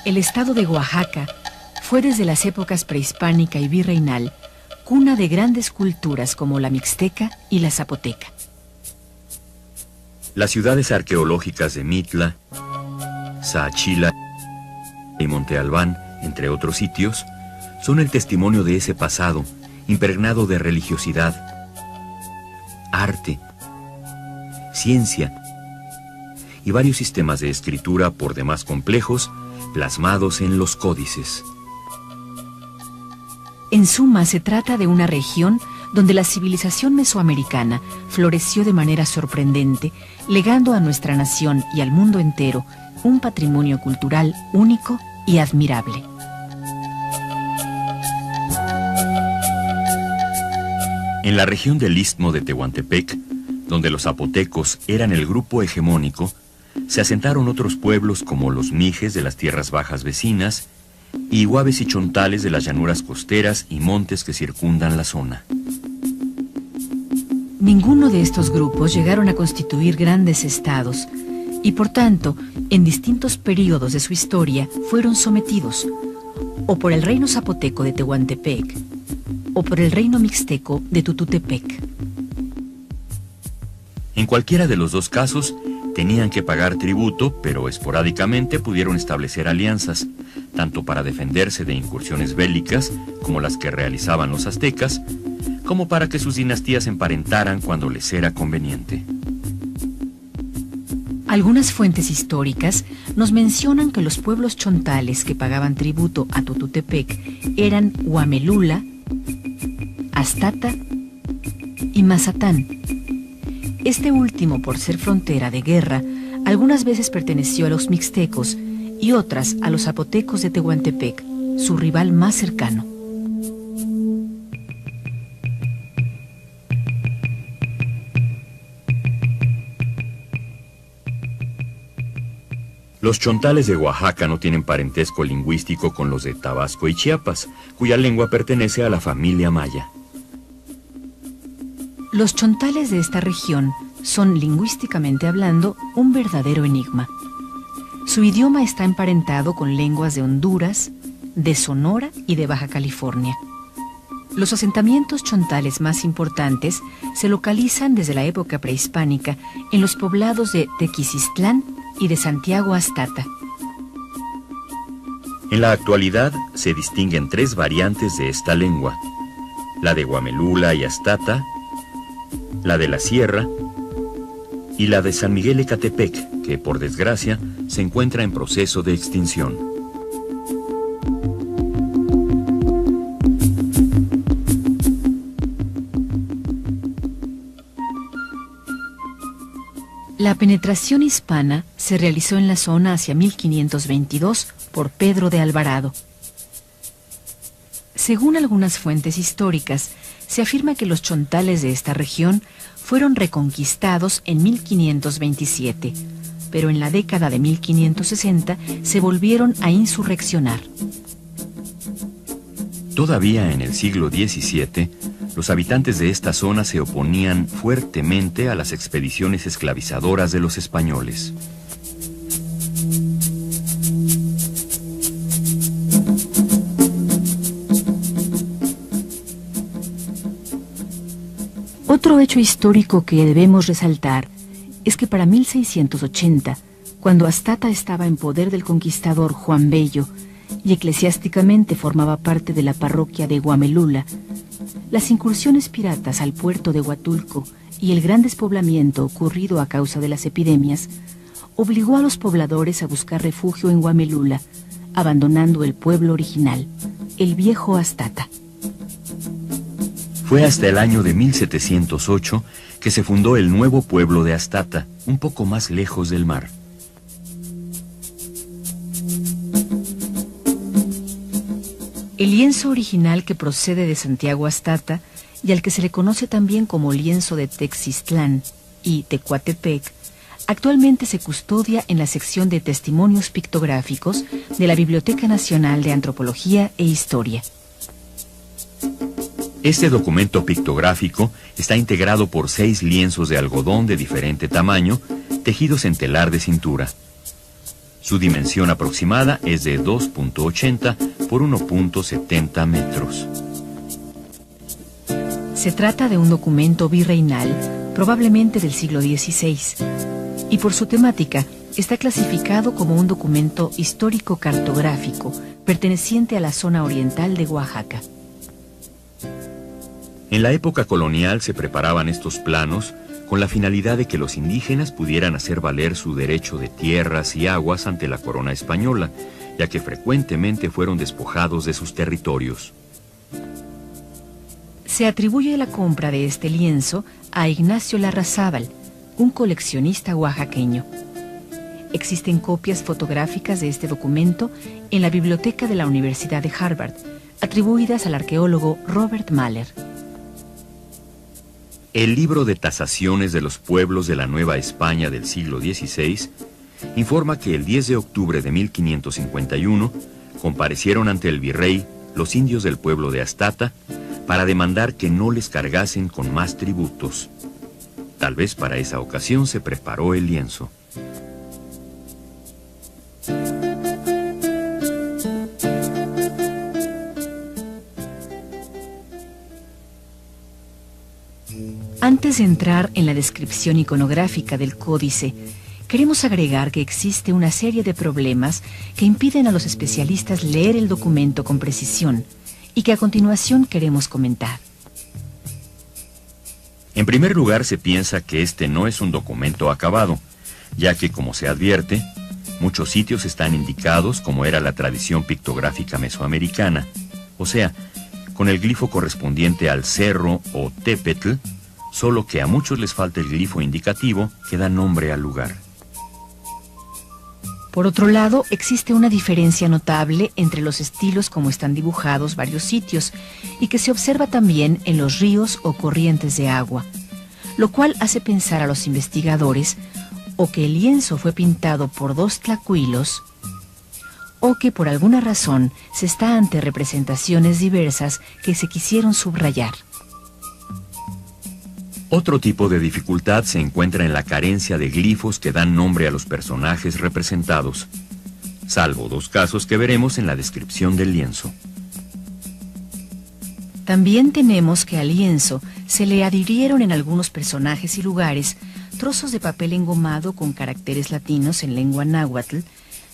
El estado de Oaxaca fue desde las épocas prehispánica y virreinal cuna de grandes culturas como la mixteca y la zapoteca. Las ciudades arqueológicas de Mitla, Saachila y Monte Albán, entre otros sitios, son el testimonio de ese pasado impregnado de religiosidad, arte, ciencia y varios sistemas de escritura por demás complejos plasmados en los códices. En suma, se trata de una región donde la civilización mesoamericana floreció de manera sorprendente, legando a nuestra nación y al mundo entero un patrimonio cultural único y admirable. En la región del Istmo de Tehuantepec, donde los zapotecos eran el grupo hegemónico, se asentaron otros pueblos como los mijes de las tierras bajas vecinas y huaves y chontales de las llanuras costeras y montes que circundan la zona. Ninguno de estos grupos llegaron a constituir grandes estados y, por tanto, en distintos períodos de su historia fueron sometidos o por el reino zapoteco de Tehuantepec o por el reino mixteco de Tututepec. En cualquiera de los dos casos, tenían que pagar tributo, pero esporádicamente pudieron establecer alianzas, tanto para defenderse de incursiones bélicas, como las que realizaban los aztecas, como para que sus dinastías emparentaran cuando les era conveniente. Algunas fuentes históricas nos mencionan que los pueblos chontales que pagaban tributo a Tututepec eran Huamelula, Astata y Mazatán. Este último, por ser frontera de guerra, algunas veces perteneció a los mixtecos y otras a los zapotecos de Tehuantepec, su rival más cercano. Los chontales de Oaxaca no tienen parentesco lingüístico con los de Tabasco y Chiapas, cuya lengua pertenece a la familia maya. Los chontales de esta región son, lingüísticamente hablando, un verdadero enigma. Su idioma está emparentado con lenguas de Honduras, de Sonora y de Baja California. Los asentamientos chontales más importantes se localizan desde la época prehispánica en los poblados de Tequisistlán y de Santiago Astata. En la actualidad se distinguen tres variantes de esta lengua: la de Huamelula y Astata, la de la Sierra y la de San Miguel Ecatepec, que por desgracia se encuentra en proceso de extinción. La penetración hispana se realizó en la zona hacia 1522 por Pedro de Alvarado. Según algunas fuentes históricas, se afirma que los chontales de esta región fueron reconquistados en 1527, pero en la década de 1560 se volvieron a insurreccionar. Todavía en el siglo XVII, los habitantes de esta zona se oponían fuertemente a las expediciones esclavizadoras de los españoles. Otro hecho histórico que debemos resaltar es que para 1680, cuando Astata estaba en poder del conquistador Juan Bello y eclesiásticamente formaba parte de la parroquia de Huamelula, las incursiones piratas al puerto de Huatulco y el gran despoblamiento ocurrido a causa de las epidemias obligó a los pobladores a buscar refugio en Huamelula, abandonando el pueblo original, el viejo Astata. Fue hasta el año de 1708 que se fundó el nuevo pueblo de Astata, un poco más lejos del mar. El lienzo original, que procede de Santiago Astata y al que se le conoce también como lienzo de Texistlán y Tecuatepec, actualmente se custodia en la sección de testimonios pictográficos de la Biblioteca Nacional de Antropología e Historia. Este documento pictográfico está integrado por 6 lienzos de algodón de diferente tamaño, tejidos en telar de cintura. Su dimensión aproximada es de 2.80 por 1.70 metros. Se trata de un documento virreinal, probablemente del siglo XVI, y por su temática está clasificado como un documento histórico-cartográfico perteneciente a la zona oriental de Oaxaca. En la época colonial se preparaban estos planos con la finalidad de que los indígenas pudieran hacer valer su derecho de tierras y aguas ante la corona española, ya que frecuentemente fueron despojados de sus territorios. Se atribuye la compra de este lienzo a Ignacio Larrazábal, un coleccionista oaxaqueño. Existen copias fotográficas de este documento en la biblioteca de la Universidad de Harvard, atribuidas al arqueólogo Robert Mahler. El libro de tasaciones de los pueblos de la Nueva España del siglo XVI informa que el 10 de octubre de 1551 comparecieron ante el virrey los indios del pueblo de Astata para demandar que no les cargasen con más tributos. Tal vez para esa ocasión se preparó el lienzo. Antes de entrar en la descripción iconográfica del códice, queremos agregar que existe una serie de problemas que impiden a los especialistas leer el documento con precisión y que a continuación queremos comentar. En primer lugar, se piensa que este no es un documento acabado, ya que, como se advierte, muchos sitios están indicados como era la tradición pictográfica mesoamericana, o sea, con el glifo correspondiente al cerro o tepetl, solo que a muchos les falta el glifo indicativo que da nombre al lugar. Por otro lado, existe una diferencia notable entre los estilos como están dibujados varios sitios y que se observa también en los ríos o corrientes de agua, lo cual hace pensar a los investigadores o que el lienzo fue pintado por dos tlacuilos o que por alguna razón se está ante representaciones diversas que se quisieron subrayar. Otro tipo de dificultad se encuentra en la carencia de glifos que dan nombre a los personajes representados, salvo dos casos que veremos en la descripción del lienzo. También tenemos que al lienzo se le adhirieron en algunos personajes y lugares trozos de papel engomado con caracteres latinos en lengua náhuatl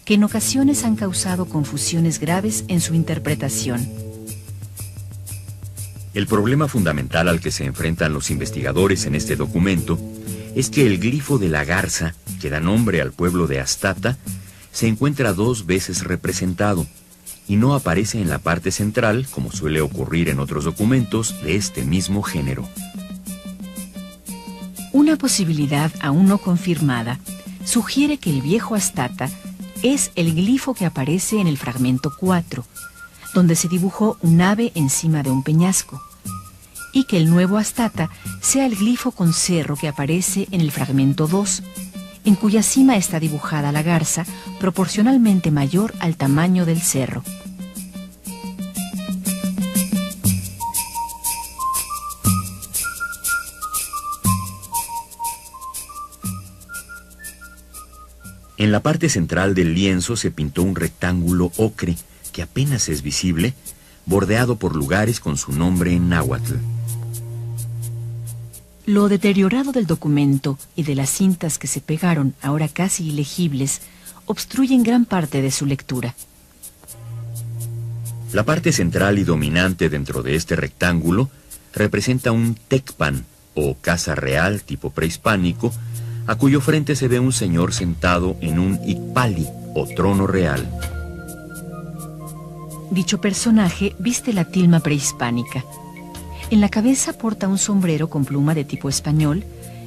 que en ocasiones han causado confusiones graves en su interpretación. El problema fundamental al que se enfrentan los investigadores en este documento es que el glifo de la garza, que da nombre al pueblo de Astata, se encuentra dos veces representado y no aparece en la parte central, como suele ocurrir en otros documentos de este mismo género. Una posibilidad aún no confirmada sugiere que el viejo Astata es el glifo que aparece en el fragmento 4, donde se dibujó un ave encima de un peñasco, y que el nuevo Astata sea el glifo con cerro que aparece en el fragmento 2, en cuya cima está dibujada la garza proporcionalmente mayor al tamaño del cerro. En la parte central del lienzo se pintó un rectángulo ocre que apenas es visible, bordeado por lugares con su nombre en náhuatl. Lo deteriorado del documento y de las cintas que se pegaron, ahora casi ilegibles, obstruyen gran parte de su lectura. La parte central y dominante dentro de este rectángulo representa un tecpan, o casa real tipo prehispánico, a cuyo frente se ve un señor sentado en un icpali, o trono real. Dicho personaje viste la tilma prehispánica. En la cabeza porta un sombrero con pluma de tipo español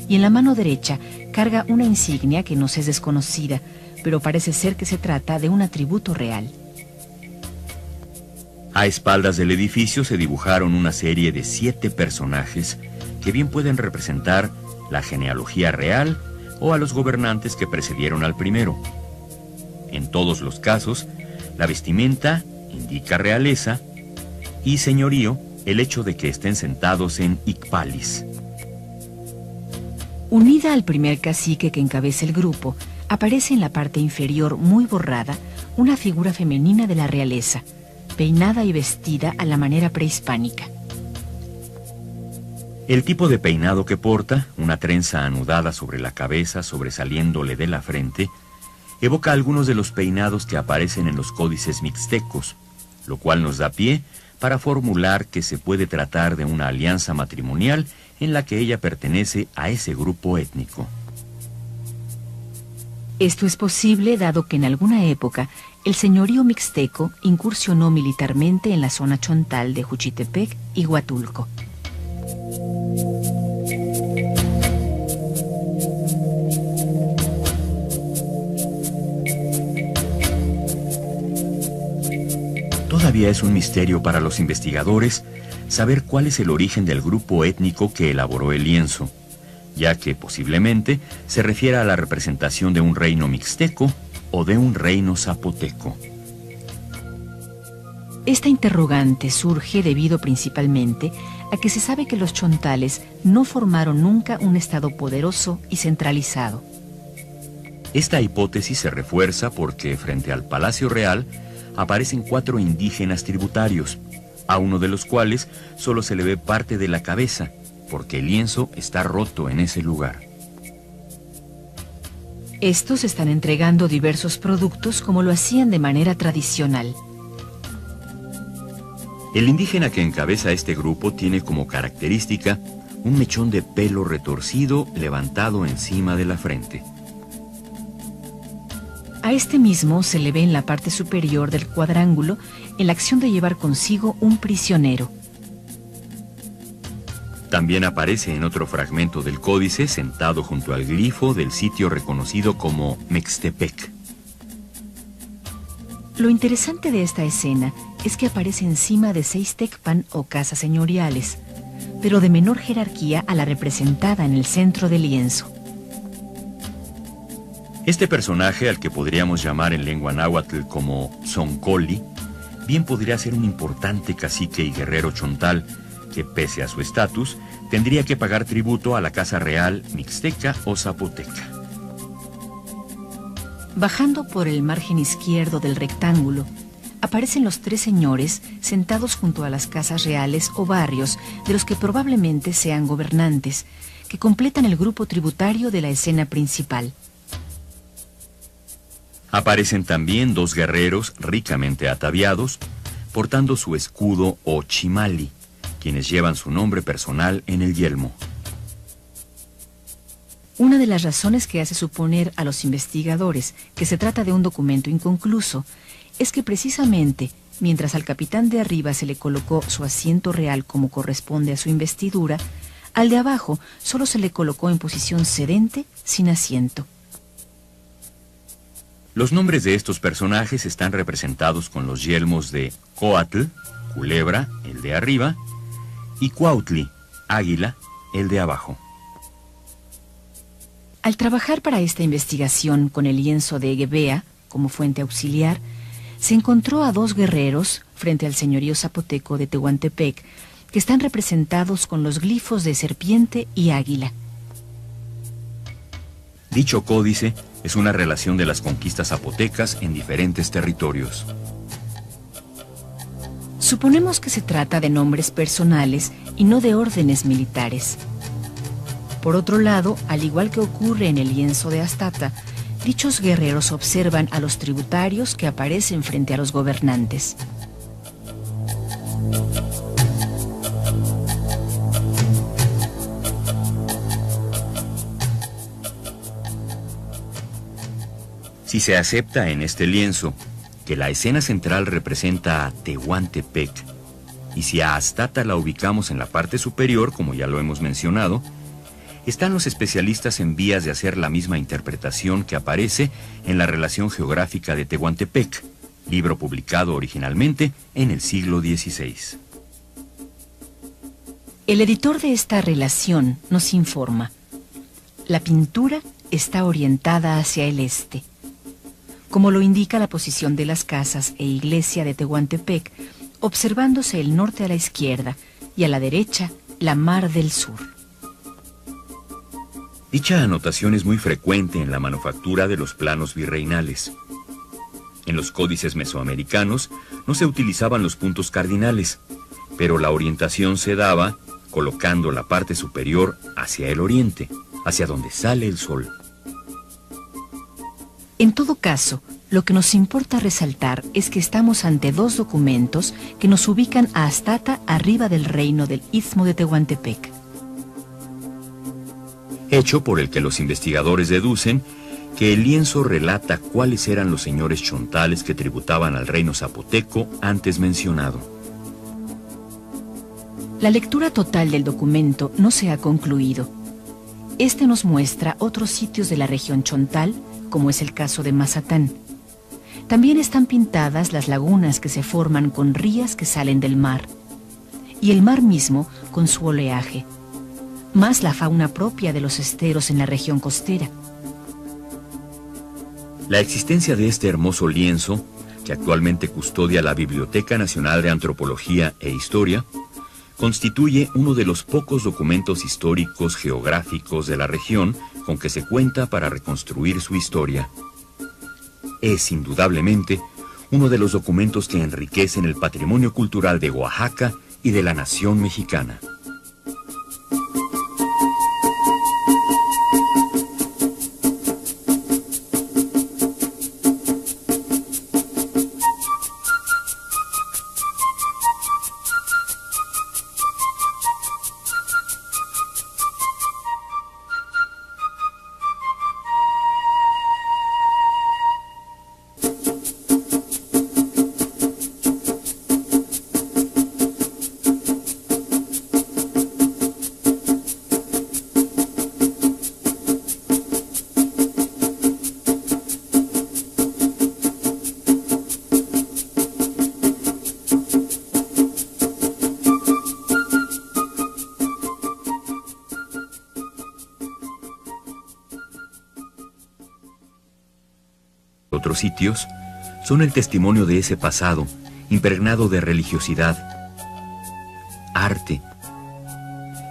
y en la mano derecha carga una insignia que nos es desconocida, pero parece ser que se trata de un atributo real. A espaldas del edificio se dibujaron una serie de 7 personajes que bien pueden representar la genealogía real o a los gobernantes que precedieron al primero. En todos los casos, la vestimenta indica realeza y señorío el hecho de que estén sentados en icpalis. Unida al primer cacique que encabeza el grupo, aparece en la parte inferior, muy borrada, una figura femenina de la realeza, peinada y vestida a la manera prehispánica. El tipo de peinado que porta, una trenza anudada sobre la cabeza sobresaliéndole de la frente, evoca algunos de los peinados que aparecen en los códices mixtecos, lo cual nos da pie para formular que se puede tratar de una alianza matrimonial en la que ella pertenece a ese grupo étnico. Esto es posible dado que en alguna época el señorío mixteco incursionó militarmente en la zona chontal de Juchitepec y Huatulco. Todavía es un misterio para los investigadores saber cuál es el origen del grupo étnico que elaboró el lienzo, ya que posiblemente se refiera a la representación de un reino mixteco o de un reino zapoteco. Esta interrogante surge debido principalmente a que se sabe que los chontales no formaron nunca un estado poderoso y centralizado. Esta hipótesis se refuerza porque frente al Palacio Real aparecen 4 indígenas tributarios, a uno de los cuales solo se le ve parte de la cabeza, porque el lienzo está roto en ese lugar. Estos están entregando diversos productos como lo hacían de manera tradicional. El indígena que encabeza este grupo tiene como característica un mechón de pelo retorcido levantado encima de la frente. A este mismo se le ve en la parte superior del cuadrángulo en la acción de llevar consigo un prisionero. También aparece en otro fragmento del códice sentado junto al glifo del sitio reconocido como Mextepec. Lo interesante de esta escena es que aparece encima de 6 tecpan o casas señoriales, pero de menor jerarquía a la representada en el centro del lienzo. Este personaje, al que podríamos llamar en lengua náhuatl como Tzoncoli, bien podría ser un importante cacique y guerrero chontal que, pese a su estatus, tendría que pagar tributo a la casa real mixteca o zapoteca. Bajando por el margen izquierdo del rectángulo, aparecen los 3 señores sentados junto a las casas reales o barrios de los que probablemente sean gobernantes, que completan el grupo tributario de la escena principal. Aparecen también 2 guerreros ricamente ataviados, portando su escudo o chimali, quienes llevan su nombre personal en el yelmo. Una de las razones que hace suponer a los investigadores que se trata de un documento inconcluso es que precisamente mientras al capitán de arriba se le colocó su asiento real como corresponde a su investidura, al de abajo solo se le colocó en posición sedente sin asiento. Los nombres de estos personajes están representados con los yelmos de Coatl, culebra, el de arriba, y Cuautli, águila, el de abajo. Al trabajar para esta investigación con el lienzo de Eguebea como fuente auxiliar, se encontró a 2 guerreros frente al señorío zapoteco de Tehuantepec que están representados con los glifos de serpiente y águila. Dicho códice es una relación de las conquistas zapotecas en diferentes territorios. Suponemos que se trata de nombres personales y no de órdenes militares. Por otro lado, al igual que ocurre en el lienzo de Astata, dichos guerreros observan a los tributarios que aparecen frente a los gobernantes. Si se acepta en este lienzo que la escena central representa a Tehuantepec, y si a Astata la ubicamos en la parte superior, como ya lo hemos mencionado, están los especialistas en vías de hacer la misma interpretación que aparece en la relación geográfica de Tehuantepec, libro publicado originalmente en el siglo XVI. El editor de esta relación nos informa: la pintura está orientada hacia el este, como lo indica la posición de las casas e iglesia de Tehuantepec, observándose el norte a la izquierda y a la derecha la mar del sur. Dicha anotación es muy frecuente en la manufactura de los planos virreinales. En los códices mesoamericanos no se utilizaban los puntos cardinales, pero la orientación se daba colocando la parte superior hacia el oriente, hacia donde sale el sol. En todo caso, lo que nos importa resaltar es que estamos ante dos documentos que nos ubican a Astata arriba del reino del Istmo de Tehuantepec. Hecho por el que los investigadores deducen que el lienzo relata cuáles eran los señores chontales que tributaban al reino zapoteco antes mencionado. La lectura total del documento no se ha concluido. Este nos muestra otros sitios de la región chontal, como es el caso de Mazatán. También están pintadas las lagunas que se forman con rías que salen del mar, y el mar mismo con su oleaje, más la fauna propia de los esteros en la región costera. La existencia de este hermoso lienzo, que actualmente custodia la Biblioteca Nacional de Antropología e Historia, constituye uno de los pocos documentos históricos geográficos de la región con que se cuenta para reconstruir su historia. Es indudablemente uno de los documentos que enriquecen el patrimonio cultural de Oaxaca y de la nación mexicana. Otros sitios son el testimonio de ese pasado impregnado de religiosidad, arte,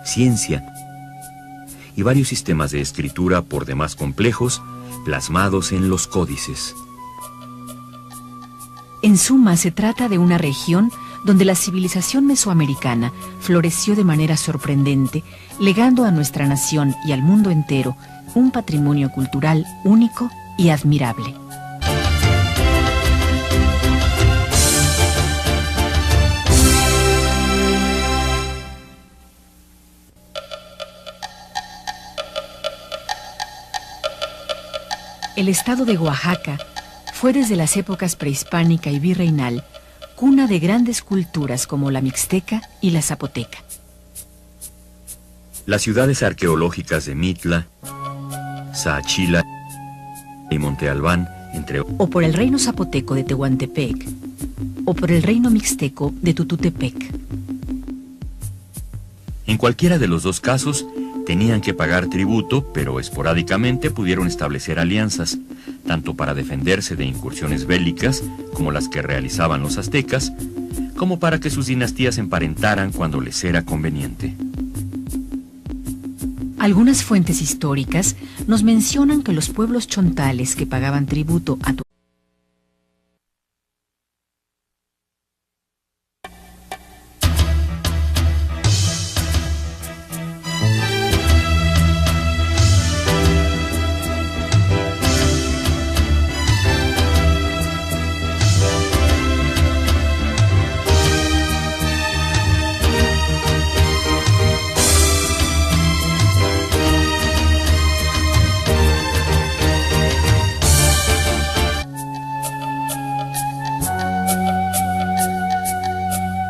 ciencia y varios sistemas de escritura por demás complejos plasmados en los códices. En suma, se trata de una región donde la civilización mesoamericana floreció de manera sorprendente, legando a nuestra nación y al mundo entero un patrimonio cultural único y admirable. El estado de Oaxaca fue desde las épocas prehispánica y virreinal cuna de grandes culturas como la mixteca y la zapoteca. Las ciudades arqueológicas de Mitla, Saachila y Monte Albán, entre otros, o por el reino zapoteco de Tehuantepec, o por el reino mixteco de Tututepec. En cualquiera de los dos casos, tenían que pagar tributo, pero esporádicamente pudieron establecer alianzas, tanto para defenderse de incursiones bélicas, como las que realizaban los aztecas, como para que sus dinastías emparentaran cuando les era conveniente. Algunas fuentes históricas nos mencionan que los pueblos chontales que pagaban tributo a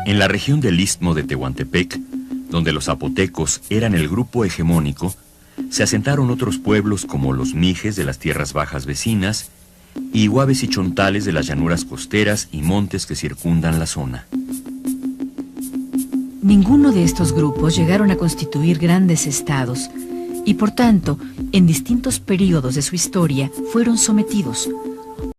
En la región del Istmo de Tehuantepec, donde los zapotecos eran el grupo hegemónico, se asentaron otros pueblos como los mijes de las tierras bajas vecinas y huaves y chontales de las llanuras costeras y montes que circundan la zona. Ninguno de estos grupos llegaron a constituir grandes estados y, por tanto, en distintos períodos de su historia fueron sometidos,